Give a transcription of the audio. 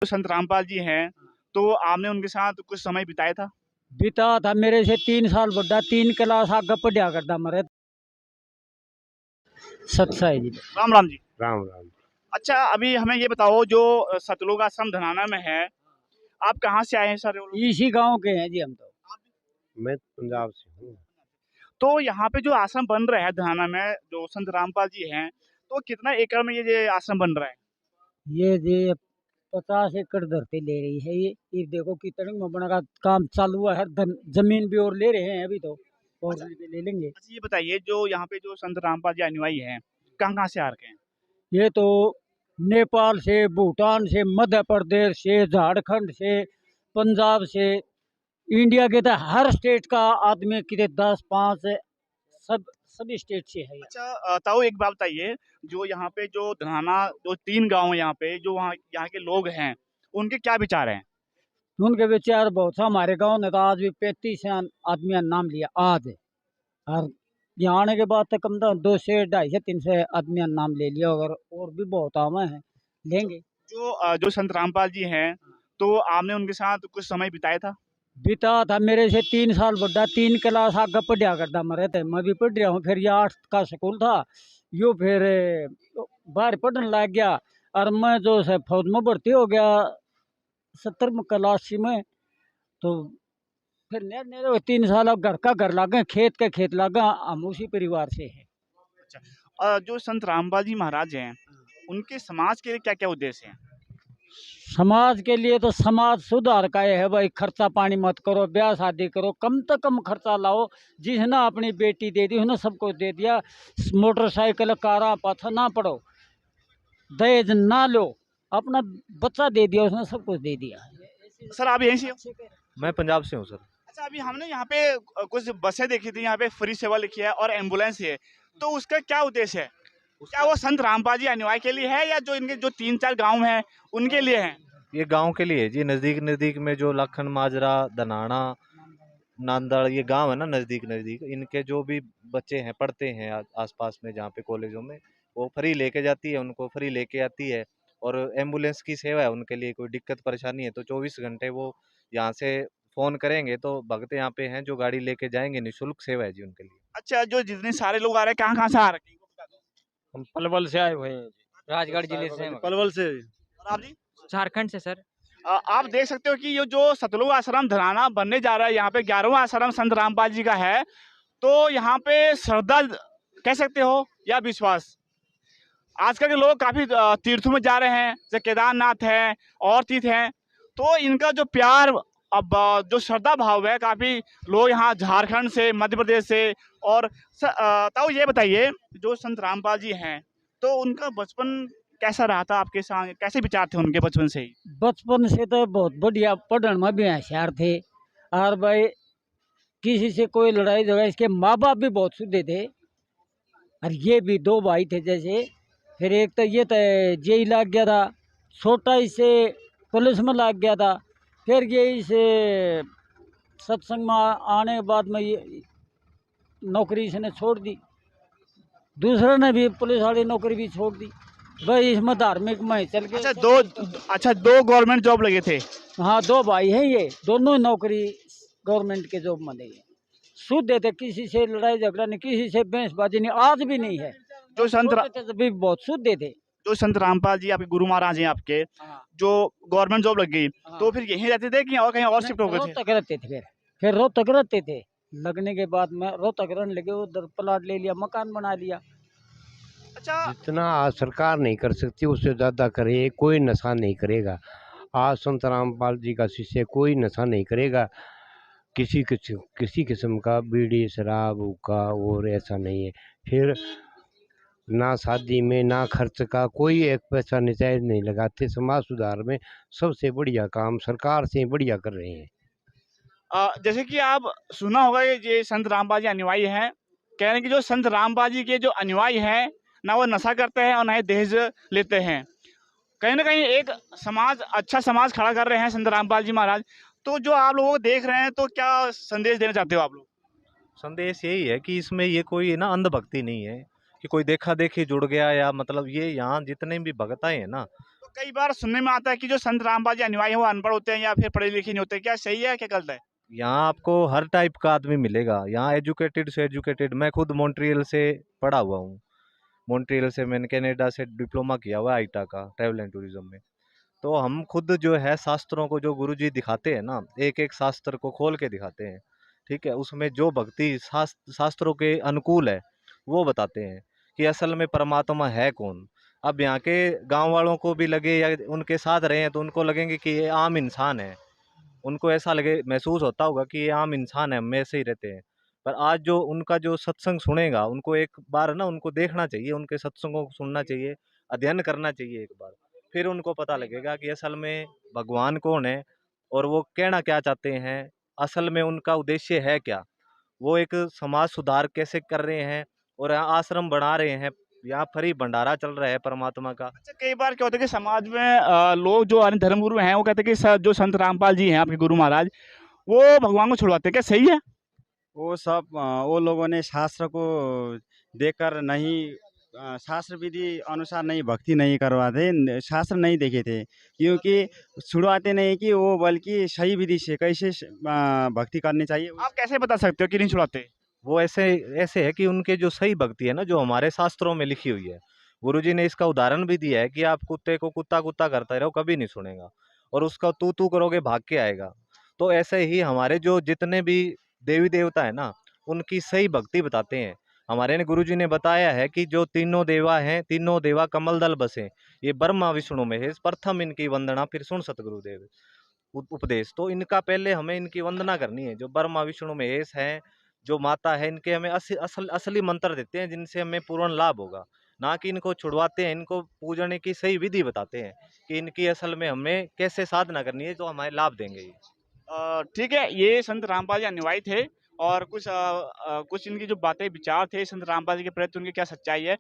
संत रामपाल जी हैं, तो आपने उनके साथ कुछ समय बिताया था? बिता था। मेरे से 3 साल बड़ा, 3 क्लास आगे पढ़िया करता मरे सत्साई जी। राम राम जी। राम राम। अच्छा, अभी हमें ये बताओ, जो सतलोक आश्रम धनाना में है, आप कहाँ से आए हैं सर? इसी गांव के हैं जी हम तो। मैं पंजाब से हूँ। तो यहाँ पे जो आश्रम बन रहा है धनाना में, जो संत रामपाल जी हैं, तो कितना एकड़ में ये आश्रम बन रहा है? ये जी 50 एकड़ धरती ले रही है ये देखो कितने में बना का काम चालू हुआ है। जमीन भी और ले रहे हैं अभी तो, और भी ले लेंगे। अच्छा, ये बताइए, जो यहाँ पे जो संत रामपाल जी अनुयायी हैं, कहाँ कहाँ से आ रखे हैं? ये तो नेपाल से, भूटान से, मध्य प्रदेश से, झारखंड से, पंजाब से, इंडिया के तो हर स्टेट का आदमी कितने 10-5 सब सभी स्टेट से है। अच्छा, ताऊ एक बात बताइए, जो यहाँ पे जो धनाना, जो 3 गाँव है यहाँ पे, जो वहाँ यहाँ के लोग हैं, उनके क्या विचार हैं? उनके विचार बहुत था। हमारे गांव ने तो आज भी 35 आदमी का नाम लिया आज, और यहाँ आने के बाद तो कम से 2 से 250 से 300 आदमी का नाम ले लिया, और भी बहुत आम है लेंगे। जो संत रामपाल जी हैं, तो आपने उनके साथ कुछ समय बिताया था? बिता था। मेरे से 3 साल बड़ा, 3 क्लास आगे पढ़िया करता मरे थे। मैं भी पढ़ रहा हूँ। फिर ये 8 का स्कूल था, यो फिर बाहर पढ़ने लग गया, और मैं जो है फौज में भर्ती हो गया 70 क्लास में। तो फिर नेरे 3 साल अब घर का घर लागे, खेत का खेत लागा। हम उसी परिवार से है। अच्छा, जो संत रामपाल जी महाराज हैं, उनके समाज के लिए क्या क्या उद्देश्य हैं? समाज के लिए तो समाज सुधार का ये है भाई, खर्चा पानी मत करो, ब्याह शादी करो, कम से कम खर्चा लाओ। जिसने अपनी बेटी दे दी उसने सबको दे दिया। मोटरसाइकिल कारा पाथा ना पड़ो, दहेज ना लो, अपना बच्चा दे दिया उसने, सब कुछ दे दिया। सर, आप यहीं से हो? मैं पंजाब से हूँ सर। अच्छा, अभी हमने यहाँ पे कुछ बसें देखी थी, यहाँ पे फ्री सेवा लिखी है और एम्बुलेंस है, तो उसका क्या उद्देश्य है? क्या वो संत रामपाल जी अनुयायी के लिए है, या जो इनके जो 3-4 गांव हैं उनके लिए है? ये गांव के लिए जी, नज़दीक नज़दीक में जो लखन माजरा, धनाना, नांदड़, ये गांव है ना नज़दीक नज़दीक, इनके जो भी बच्चे हैं पढ़ते हैं आसपास में जहाँ पे कॉलेजों में, वो फ्री लेके जाती है, उनको फ्री लेके आती है। और एम्बुलेंस की सेवा है, उनके लिए कोई दिक्कत परेशानी है तो 24 घंटे वो यहाँ से फ़ोन करेंगे तो भक्त यहाँ पे हैं जो गाड़ी लेके जाएंगे। निःशुल्क सेवा है जी उनके लिए। अच्छा, जो जितने सारे लोग आ रहे हैं, कहाँ कहाँ से आ रहे हैं, इनको बता दो। हम पलवल से आए हुए हैं, राजगढ़ जिले से हैं। पलवल से। और आप जी? झारखंड से सर। आप देख सकते हो कि ये जो सतलुज आश्रम धनाना बनने जा रहा है, यहाँ पे 11वां आश्रम संत रामपाल जी का है। तो यहाँ पे श्रद्धा कह सकते हो या विश्वास, आजकल के लोग काफी तीर्थों में जा रहे हैं, जैसे केदारनाथ है और तीर्थ हैं, तो इनका जो प्यार, अब जो श्रद्धा भाव है, काफी लोग यहाँ झारखंड से, मध्य प्रदेश से। और ताऊ ये बताइए, जो संत रामपाल जी हैं, तो उनका बचपन कैसा रहा था आपके साथ? कैसे विचार थे उनके बचपन से ही? बचपन से तो बहुत बढ़िया, पढ़ने में भी होशियार थे। और भाई किसी से कोई लड़ाई झगड़ा, इसके माँ बाप भी बहुत शुद्ध थे। और ये भी 2 भाई थे जैसे। फिर एक तो ये तो जेई लग गया था, छोटा इसे पुलिस में लग गया था। फिर ये इसे सत्संग में आने के बाद में ये नौकरी इसने छोड़ दी। दूसरे ने भी पुलिस वाली नौकरी भी छोड़ दी भाई, इसमें धार्मिक में चल के। अच्छा, दो गवर्नमेंट जॉब लगे थे? हाँ, 2 भाई हैं, ये दोनों ही नौकरी गवर्नमेंट के जॉब में लगे। शुद्ध थे, किसी से लड़ाई झगड़ा नहीं, किसी से बहसबाजी नहीं, आज भी नहीं है। जो संत भी बहुत शुद्ध थे। जो संत रामपाल जी आपके गुरु महाराज हैं आपके, हाँ। जो गवर्नमेंट जॉब लग गई, हाँ। तो फिर यहीं रहते थे कि और कहीं और शिफ्ट हो गए थे? रोहतक रहते थे। फिर रोहतक रहते थे। लगने के बाद में रोहतक रहने लगे, उधर प्लाट ले लिया, मकान बना लिया। अच्छा, जितना आज सरकार नहीं कर सकती उससे ज़्यादा करे, कोई नशा नहीं करेगा। आज संत रामपाल जी का शिष्य कोई नशा नहीं करेगा, किसी किस्म का बीड़ी शराब हुक्का और ऐसा नहीं है। फिर ना शादी में ना खर्च का कोई एक पैसा नजायज नहीं लगाते। समाज सुधार में सबसे बढ़िया काम सरकार से बढ़िया कर रहे हैं। जैसे कि आप सुना होगा, ये संत रामपाल जी अनुयायी हैं, कह रहे हैं कि जो संत रामपाल जी के जो अनुयायी हैं, ना वो नशा करते हैं और ना ही दहेज लेते हैं। कहीं ना कहीं एक समाज, अच्छा समाज खड़ा कर रहे हैं संत रामपाल जी महाराज। तो जो आप लोगों को देख रहे हैं, तो क्या संदेश देना चाहते हो आप लोग? संदेश यही है कि इसमें ये कोई ना अंधभक्ति नहीं है कि कोई देखा देखी जुड़ गया, या मतलब ये यहाँ जितने भी भक्त आए हैं ना, तो कई बार सुनने में आता है कि जो संत रामपाल जी अनुयायी हैं वो अनपढ़ होते हैं या फिर पढ़े लिखे नहीं होते, क्या सही है क्या गलत है? यहाँ आपको हर टाइप का आदमी मिलेगा। यहाँ एजुकेटेड से एजुकेटेड, मैं खुद मॉन्ट्रियल से पढ़ा हुआ हूँ। मॉन्ट्रियल से मैंने कनाडा से डिप्लोमा किया हुआ है आईटा का, ट्रैवल एंड टूरिज्म में। तो हम खुद जो है शास्त्रों को जो गुरुजी दिखाते हैं ना, एक एक शास्त्र को खोल के दिखाते हैं। ठीक है, उसमें जो भक्ति शास्त्रों के अनुकूल है वो बताते हैं कि असल में परमात्मा है कौन। अब यहाँ के गांव वालों को भी लगे या उनके साथ रहे हैं तो उनको लगेंगे कि ये आम इंसान है, उनको ऐसा लगे, महसूस होता होगा कि ये आम इंसान है, हम ऐसे ही रहते हैं। पर आज जो उनका जो सत्संग सुनेगा, उनको एक बार ना उनको देखना चाहिए, उनके सत्संगों को सुनना चाहिए, अध्ययन करना चाहिए एक बार, फिर उनको पता लगेगा कि असल में भगवान कौन है और वो कहना क्या चाहते हैं, असल में उनका उद्देश्य है क्या, वो एक समाज सुधार कैसे कर रहे हैं और यहाँ आश्रम बना रहे हैं, यहाँ फ्री भंडारा चल रहा है परमात्मा का। अच्छा, कई बार क्या होता है कि समाज में लोग जो अन्य धर्मगुरु हैं वो कहते हैं कि जो संत रामपाल जी हैं आपके गुरु महाराज, वो भगवान को छुड़वाते हैं, क्या सही है? वो सब वो लोगों ने शास्त्र को देखकर नहीं, शास्त्र विधि अनुसार नहीं भक्ति नहीं करवाते, शास्त्र नहीं देखे थे, क्योंकि छुड़वाते नहीं कि वो बल्कि सही विधि से कैसे भक्ति करनी चाहिए। आप कैसे बता सकते हो कि नहीं छुड़वाते? वो ऐसे ऐसे है कि उनके जो सही भक्ति है ना, जो हमारे शास्त्रों में लिखी हुई है, गुरुजी ने इसका उदाहरण भी दिया है कि आप कुत्ते को कुत्ता कुत्ता करते रहो, कभी नहीं सुनेगा, और उसका तू तू करोगे भाग के आएगा। तो ऐसे ही हमारे जो जितने भी देवी देवता है ना, उनकी सही भक्ति बताते हैं। हमारे ने गुरुजी ने बताया है कि जो तीनों देवा हैं, तीनों देवा कमल दल बसे, ये ब्रह्मा विष्णु महेश, प्रथम इनकी वंदना फिर सुन सतगुरुदेव उपदेश। तो इनका पहले हमें इनकी वंदना करनी है, जो ब्रह्मा विष्णु महेश हैं, जो माता है, इनके हमें असली मंत्र देते हैं जिनसे हमें पूर्ण लाभ होगा, ना कि इनको छुड़वाते हैं। इनको पूजने की सही विधि बताते हैं कि इनकी असल में हमें कैसे साधना करनी है, जो हमारे लाभ देंगे ये। ठीक है, ये संत रामपाल जी अनुयायी थे और कुछ इनकी जो बातें विचार थे संत रामपाल जी के प्रति, उनकी क्या सच्चाई है